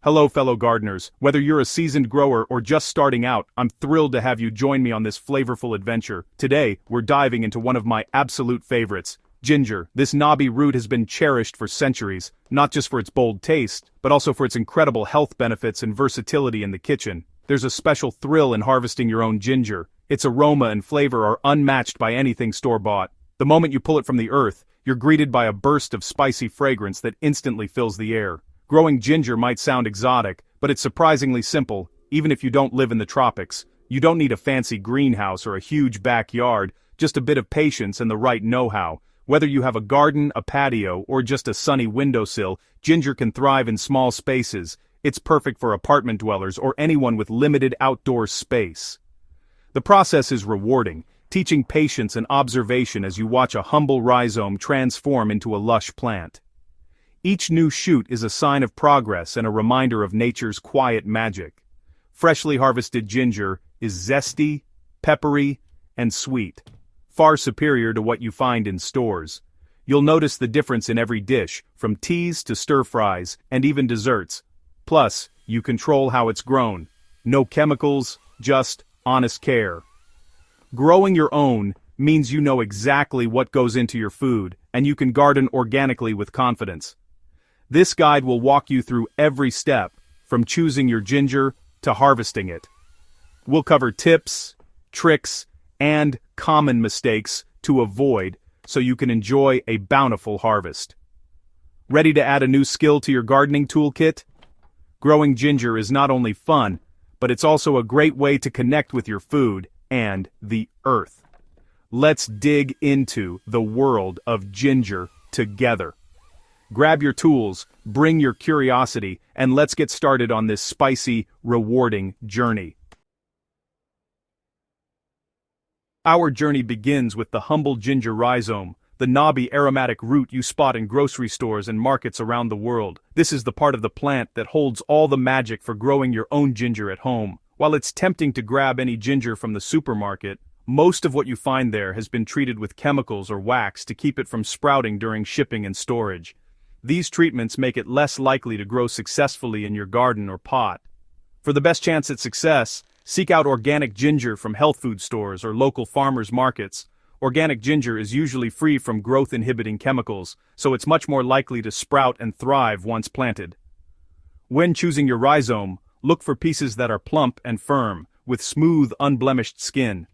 Hello fellow gardeners, whether you're a seasoned grower or just starting out, I'm thrilled to have you join me on this flavorful adventure. Today, we're diving into one of my absolute favorites, ginger. This knobby root has been cherished for centuries, not just for its bold taste, but also for its incredible health benefits and versatility in the kitchen. There's a special thrill in harvesting your own ginger. Its aroma and flavor are unmatched by anything store-bought. The moment you pull it from the earth, you're greeted by a burst of spicy fragrance that instantly fills the air. Growing ginger might sound exotic, but it's surprisingly simple, even if you don't live in the tropics. You don't need a fancy greenhouse or a huge backyard, just a bit of patience and the right know-how. Whether you have a garden, a patio, or just a sunny windowsill, ginger can thrive in small spaces. It's perfect for apartment dwellers or anyone with limited outdoor space. The process is rewarding, teaching patience and observation as you watch a humble rhizome transform into a lush plant. Each new shoot is a sign of progress and a reminder of nature's quiet magic. Freshly harvested ginger is zesty, peppery, and sweet, far superior to what you find in stores. You'll notice the difference in every dish, from teas to stir-fries, and even desserts. Plus, you control how it's grown. No chemicals, just honest care. Growing your own means you know exactly what goes into your food, and you can garden organically with confidence. This guide will walk you through every step, from choosing your ginger to harvesting it. We'll cover tips, tricks, and common mistakes to avoid so you can enjoy a bountiful harvest. Ready to add a new skill to your gardening toolkit? Growing ginger is not only fun, but it's also a great way to connect with your food and the earth. Let's dig into the world of ginger together. Grab your tools, bring your curiosity, and let's get started on this spicy, rewarding journey. Our journey begins with the humble ginger rhizome, the knobby aromatic root you spot in grocery stores and markets around the world. This is the part of the plant that holds all the magic for growing your own ginger at home. While it's tempting to grab any ginger from the supermarket, most of what you find there has been treated with chemicals or wax to keep it from sprouting during shipping and storage. These treatments make it less likely to grow successfully in your garden or pot. For the best chance at success, seek out organic ginger from health food stores or local farmers markets. Organic ginger is usually free from growth-inhibiting chemicals, so it's much more likely to sprout and thrive once planted. When choosing your rhizome, look for pieces that are plump and firm, with smooth, unblemished skin.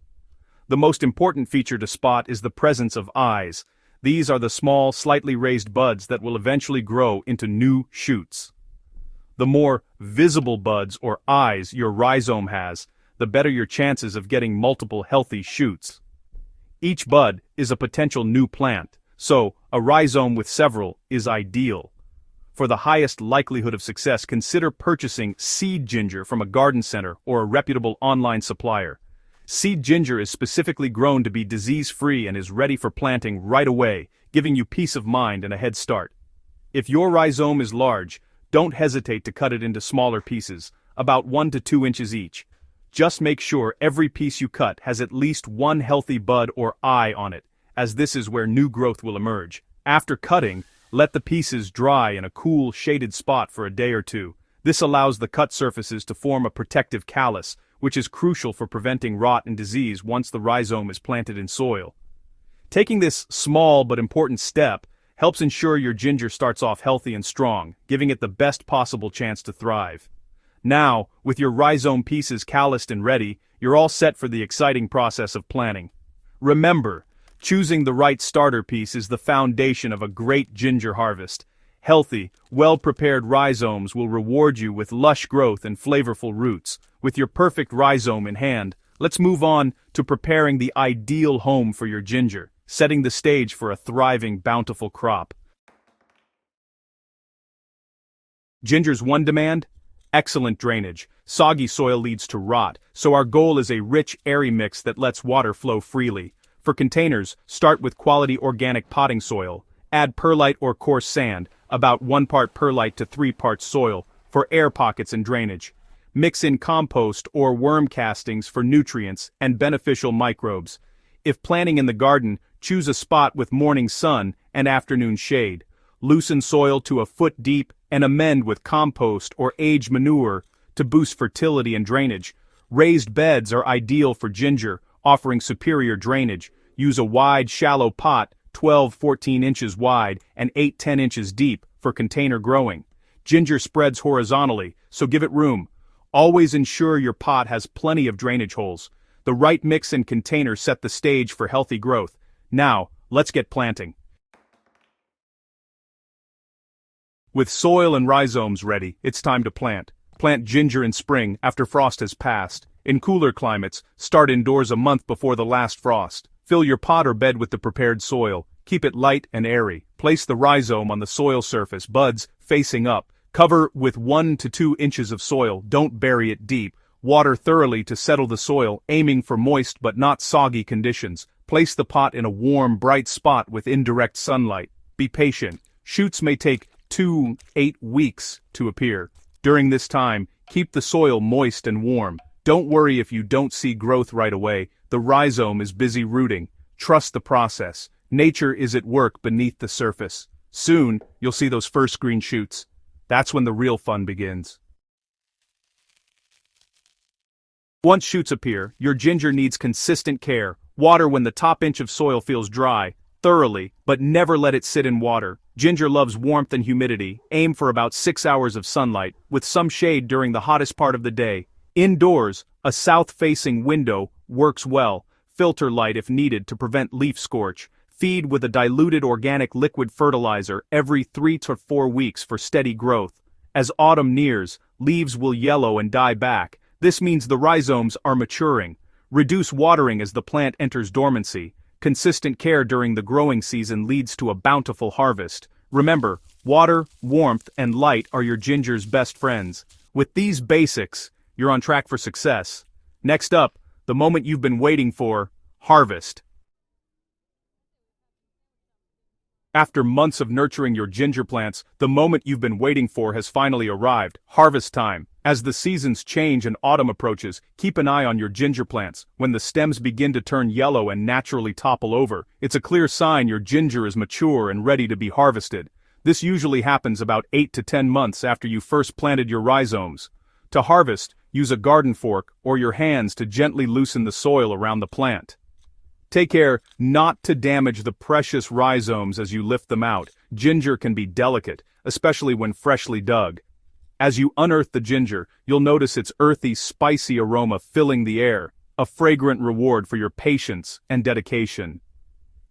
The most important feature to spot is the presence of eyes. These are the small, slightly raised buds that will eventually grow into new shoots. The more visible buds or eyes your rhizome has, the better your chances of getting multiple healthy shoots. Each bud is a potential new plant, so a rhizome with several is ideal. For the highest likelihood of success, consider purchasing seed ginger from a garden center or a reputable online supplier. Seed ginger is specifically grown to be disease-free and is ready for planting right away, giving you peace of mind and a head start. If your rhizome is large, don't hesitate to cut it into smaller pieces, about 1 to 2 inches each. Just make sure every piece you cut has at least one healthy bud or eye on it, as this is where new growth will emerge. After cutting, let the pieces dry in a cool, shaded spot for a day or two. This allows the cut surfaces to form a protective callus, which is crucial for preventing rot and disease once the rhizome is planted in soil. Taking this small but important step helps ensure your ginger starts off healthy and strong, giving it the best possible chance to thrive. Now, with your rhizome pieces calloused and ready, you're all set for the exciting process of planting. Remember, choosing the right starter piece is the foundation of a great ginger harvest. Healthy, well-prepared rhizomes will reward you with lush growth and flavorful roots. With your perfect rhizome in hand, let's move on to preparing the ideal home for your ginger, setting the stage for a thriving, bountiful crop. Ginger's one demand? Excellent drainage. Soggy soil leads to rot, so our goal is a rich, airy mix that lets water flow freely. For containers, start with quality organic potting soil. Add perlite or coarse sand, about 1 part perlite to 3 parts soil, for air pockets and drainage. Mix in compost or worm castings for nutrients and beneficial microbes. If planting in the garden, choose a spot with morning sun and afternoon shade. loosen soil to a foot deep, and amend with compost or aged manure to boost fertility and drainage. Raised beds are ideal for ginger, offering superior drainage. Use a wide, shallow pot, 12-14 inches wide and 8-10 inches deep, for container growing. Ginger spreads horizontally, so give it room. Always ensure your pot has plenty of drainage holes. The right mix and container set the stage for healthy growth. Now, let's get planting. With soil and rhizomes ready, it's time to plant. Plant ginger in spring after frost has passed. In cooler climates, start indoors a month before the last frost. Fill your pot or bed with the prepared soil. Keep it light and airy. Place the rhizome on the soil surface, buds facing up. Cover with 1 to 2 inches of soil. Don't bury it deep. Water thoroughly to settle the soil, aiming for moist but not soggy conditions. Place the pot in a warm, bright spot with indirect sunlight. Be patient. Shoots may take 2 to 8 weeks to appear. During this time, keep the soil moist and warm. Don't worry if you don't see growth right away. The rhizome is busy rooting. Trust the process. Nature is at work beneath the surface. Soon, you'll see those first green shoots. That's when the real fun begins. Once shoots appear, your ginger needs consistent care. Water when the top inch of soil feels dry, thoroughly, but never let it sit in water. Ginger loves warmth and humidity. Aim for about 6 hours of sunlight, with some shade during the hottest part of the day. Indoors, a south-facing window works well. Filter light if needed to prevent leaf scorch. Feed with a diluted organic liquid fertilizer every 3 to 4 weeks for steady growth. As autumn nears, leaves will yellow and die back. This means the rhizomes are maturing. Reduce watering as the plant enters dormancy. Consistent care during the growing season leads to a bountiful harvest. Remember, water, warmth, and light are your ginger's best friends. With these basics, you're on track for success. Next up, the moment you've been waiting for: harvest. After months of nurturing your ginger plants, the moment you've been waiting for has finally arrived: harvest time. As the seasons change and autumn approaches, keep an eye on your ginger plants. When the stems begin to turn yellow and naturally topple over, it's a clear sign your ginger is mature and ready to be harvested. This usually happens about 8 to 10 months after you first planted your rhizomes. To harvest, use a garden fork or your hands to gently loosen the soil around the plant. Take care not to damage the precious rhizomes as you lift them out. Ginger can be delicate, especially when freshly dug. As you unearth the ginger, you'll notice its earthy, spicy aroma filling the air, a fragrant reward for your patience and dedication.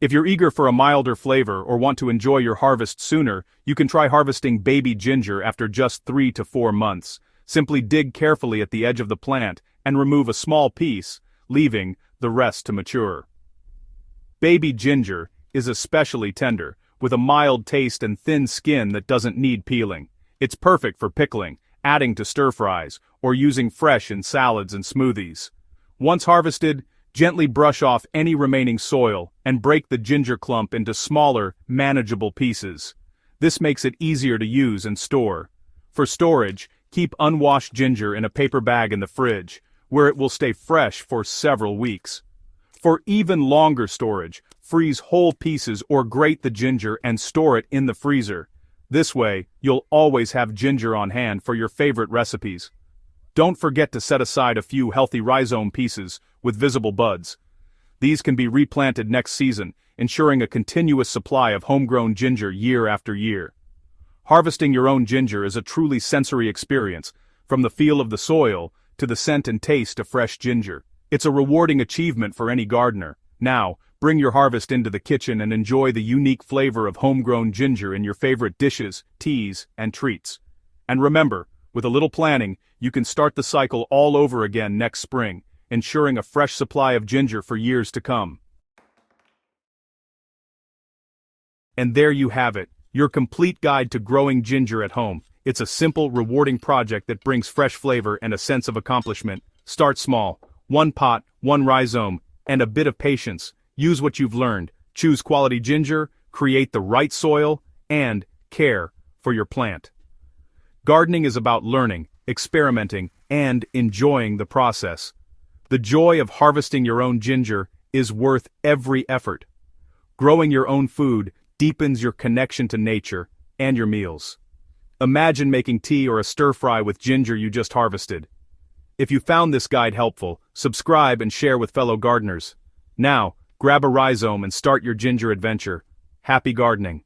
If you're eager for a milder flavor or want to enjoy your harvest sooner, you can try harvesting baby ginger after just 3 to 4 months. Simply dig carefully at the edge of the plant and remove a small piece, leaving the rest to mature. Baby ginger is especially tender, with a mild taste and thin skin that doesn't need peeling. It's perfect for pickling, adding to stir-fries, or using fresh in salads and smoothies. Once harvested, gently brush off any remaining soil and break the ginger clump into smaller, manageable pieces. This makes it easier to use and store. For storage, keep unwashed ginger in a paper bag in the fridge, where it will stay fresh for several weeks. For even longer storage, freeze whole pieces or grate the ginger and store it in the freezer. This way, you'll always have ginger on hand for your favorite recipes. Don't forget to set aside a few healthy rhizome pieces with visible buds. These can be replanted next season, ensuring a continuous supply of homegrown ginger year after year. Harvesting your own ginger is a truly sensory experience, from the feel of the soil to the scent and taste of fresh ginger. It's a rewarding achievement for any gardener. Now, bring your harvest into the kitchen and enjoy the unique flavor of homegrown ginger in your favorite dishes, teas, and treats. And remember, with a little planning, you can start the cycle all over again next spring, ensuring a fresh supply of ginger for years to come. And there you have it, your complete guide to growing ginger at home. It's a simple, rewarding project that brings fresh flavor and a sense of accomplishment. Start small. 1 pot, 1 rhizome, and a bit of patience. Use what you've learned. Choose quality ginger, create the right soil, and care for your plant. Gardening is about learning, experimenting, and enjoying the process. The joy of harvesting your own ginger is worth every effort. Growing your own food deepens your connection to nature and your meals. Imagine making tea or a stir-fry with ginger you just harvested. If you found this guide helpful, subscribe and share with fellow gardeners. Now, grab a rhizome and start your ginger adventure. Happy gardening!